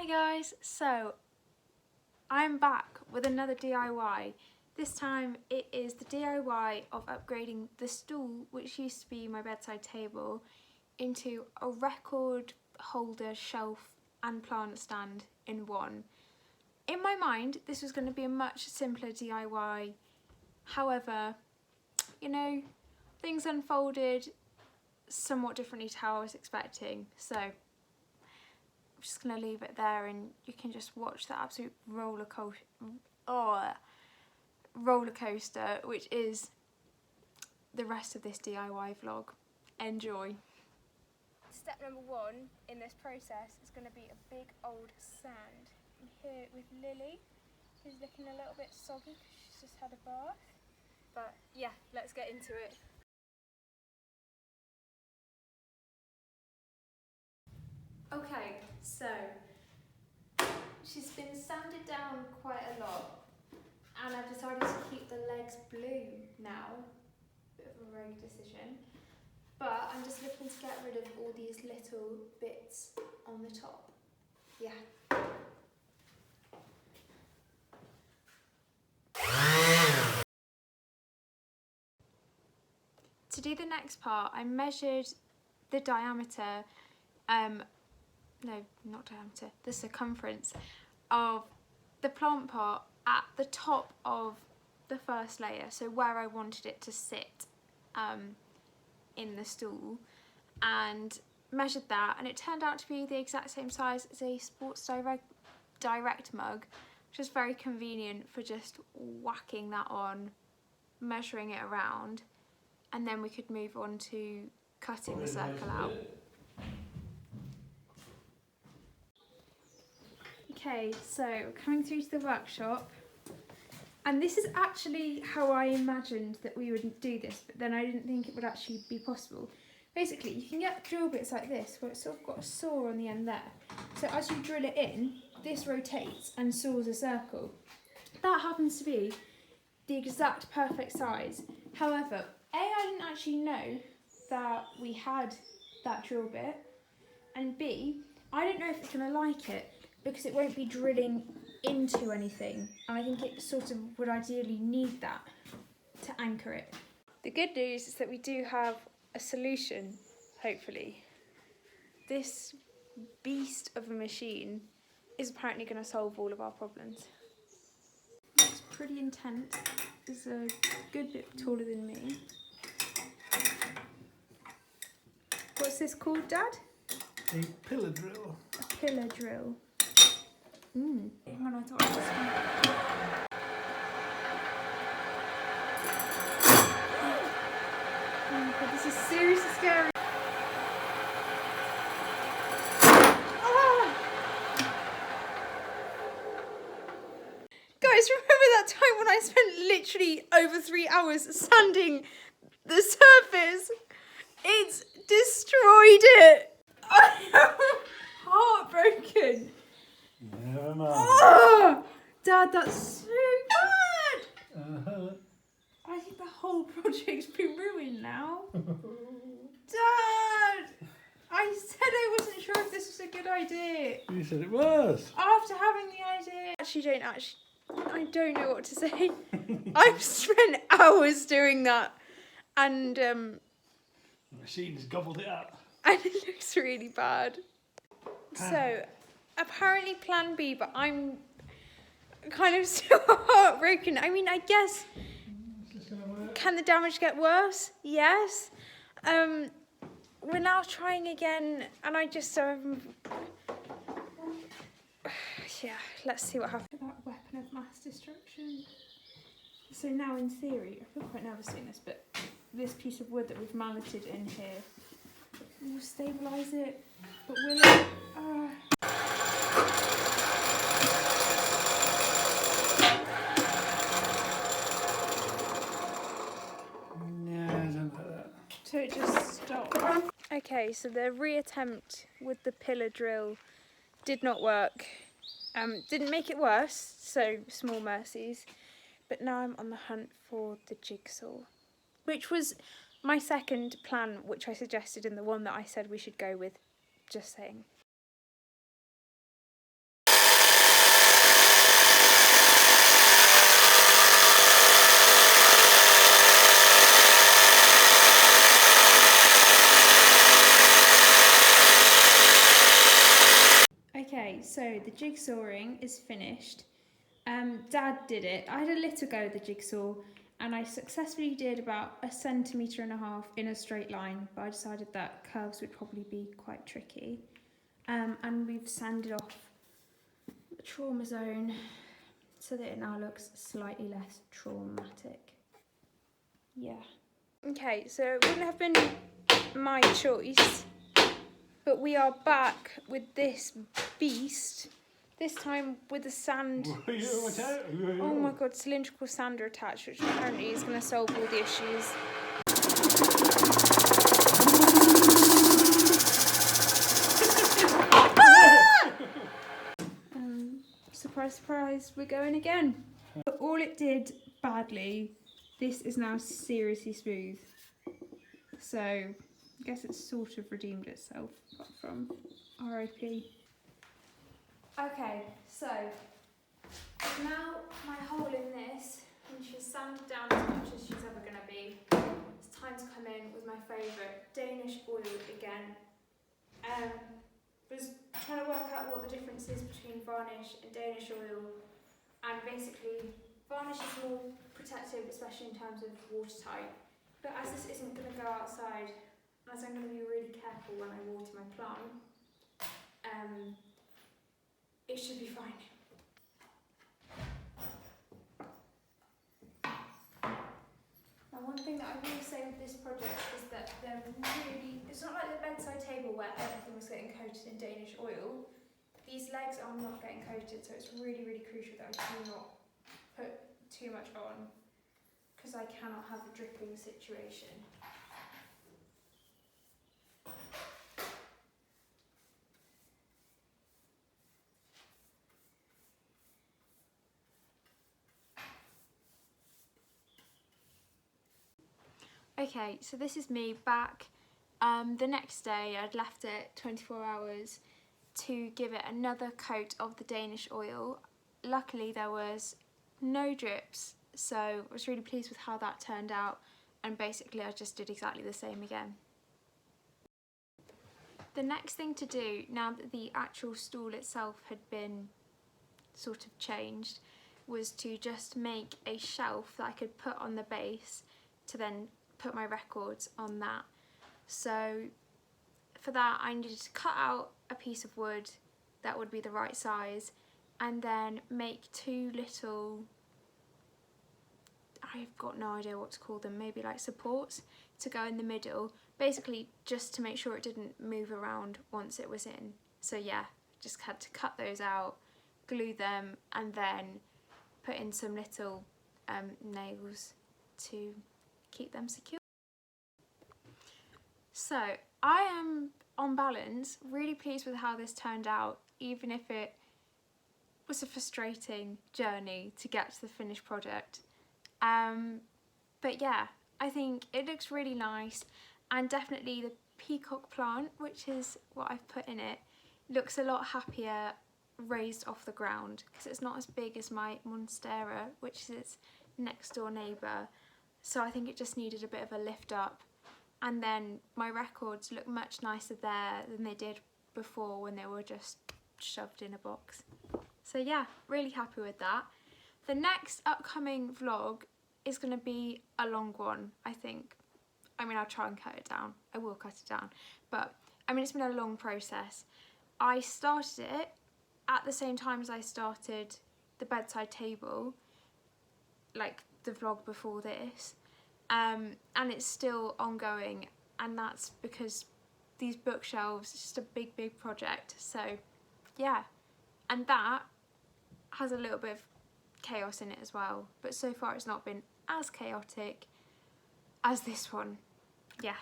Hi guys, so I'm back with another DIY. This time it is the DIY of upgrading the stool, which used to be my bedside table, into a record holder, shelf and plant stand in one. In my mind this was going to be a much simpler DIY, however, you know, things unfolded somewhat differently to how I was expecting, so I'm just going to leave it there and you can just watch the absolute roller coaster, which is the rest of this DIY vlog. Enjoy. Step number one in this process is going to be a big old stand. I'm here with Lily, who's looking a little bit soggy because she's just had a bath. But yeah, let's get into it. Okay, so she's been sanded down quite a lot and I've decided to keep the legs blue now. Bit of a rogue decision. But I'm just looking to get rid of all these little bits on the top. Yeah. To do the next part, I measured the diameter, no, not diameter, the circumference of the plant pot at the top of the first layer, so where I wanted it to sit in the stool, and measured that, and it turned out to be the exact same size as a Sports Direct mug, which is very convenient for just whacking that on, measuring it around, and then we could move on to cutting the circle out. Okay, so coming through to the workshop, and this is actually how I imagined that we would do this, but then I didn't think it would actually be possible. Basically, you can get drill bits like this, where it's sort of got a saw on the end there. So as you drill it in, this rotates and saws a circle. That happens to be the exact perfect size. However, A, I didn't actually know that we had that drill bit, and B, I don't know if it's going to like it because it won't be drilling into anything, and I think it sort of would ideally need that to anchor it. The good news is that we do have a solution, hopefully. This beast of a machine is apparently going to solve all of our problems. It's pretty intense. It's a good bit taller than me. What's this called, Dad? A pillar drill. A pillar drill. Hang on, I thought I was just... Oh my god, this is seriously scary. Ah! Guys, remember that time when I spent literally over 3 hours sanding the surface? It's destroyed it. I am heartbroken. Never mind. Oh, Dad, that's so bad. I think the whole project's been ruined now. Dad, I said I wasn't sure if this was a good idea. You said it was. After having the idea, I don't know what to say. I've spent hours doing that, and The machine's gobbled it up. and it looks really bad. So, apparently plan B, but I'm kind of still heartbroken. I mean, I guess, can the damage get worse? Yes. We're now trying again, and I just, yeah, let's see what happens. That weapon of mass destruction. So now in theory, I feel quite nervous doing this, but this piece of wood that we've malleted in here will stabilise it, but will it? No, I don't like that. So it just stopped. Okay, so the reattempt with the pillar drill did not work. Didn't make it worse, so small mercies. But now I'm on the hunt for the jigsaw, which was my second plan, which I suggested in the one that I said we should go with. Just saying. Okay, so the jigsawing is finished. Dad did it. I had a little go at the jigsaw and I successfully did about 1.5 centimetres in a straight line, but I decided that curves would probably be quite tricky. And we've sanded off the trauma zone so that it now looks slightly less traumatic. Yeah. Okay, so it wouldn't have been my choice, but we are back with this beast. This time with a sand. Oh my god, cylindrical sander attached, which apparently is going to solve all the issues. Surprise, surprise, we're going again. But all it did badly, this is now seriously smooth. So I guess it's sort of redeemed itself, apart from RIP. Okay, so now my hole in this, and she's sanded down as much as she's ever going to be. It's time to come in with my favourite Danish oil again. Was trying to work out what the difference is between varnish and Danish oil, and basically varnish is more protective, especially in terms of watertight. But as this isn't going to go outside, as I'm going to be really careful when I water my plant, it should be fine. Now, one thing that I will say with this project is that it's not like the bedside table where everything was getting coated in Danish oil. These legs are not getting coated, so it's really, really crucial that I do not put too much on, because I cannot have a dripping situation. Okay, so this is me back. The next day I'd left it 24 hours to give it another coat of the Danish oil. Luckily there was no drips, so I was really pleased with how that turned out, and basically I just did exactly the same again. The next thing to do, now that the actual stool itself had been sort of changed, was to just make a shelf that I could put on the base to then put my records on that. So for that I needed to cut out a piece of wood that would be the right size, and then make two little, I've got no idea what to call them, maybe like supports to go in the middle, basically just to make sure it didn't move around once it was in. So yeah, just had to cut those out, glue them, and then put in some little nails to keep them secure. So I am, on balance, really pleased with how this turned out, even if it was a frustrating journey to get to the finished product. But yeah, I think it looks really nice, and definitely the peacock plant, which is what I've put in it, looks a lot happier raised off the ground, because it's not as big as my monstera, which is its next door neighbour. So I think it just needed a bit of a lift up, and then my records look much nicer there than they did before when they were just shoved in a box. So yeah, really happy with that. The next upcoming vlog is going to be a long one, I think. I mean, I'll try and cut it down. I will cut it down. But, I mean, it's been a long process. I started it at the same time as I started the bedside table, like the vlog before this. And it's still ongoing, and that's because these bookshelves, it's just a big, big project. So, yeah. And that has a little bit of chaos in it as well, but so far it's not been as chaotic as this one. Yeah.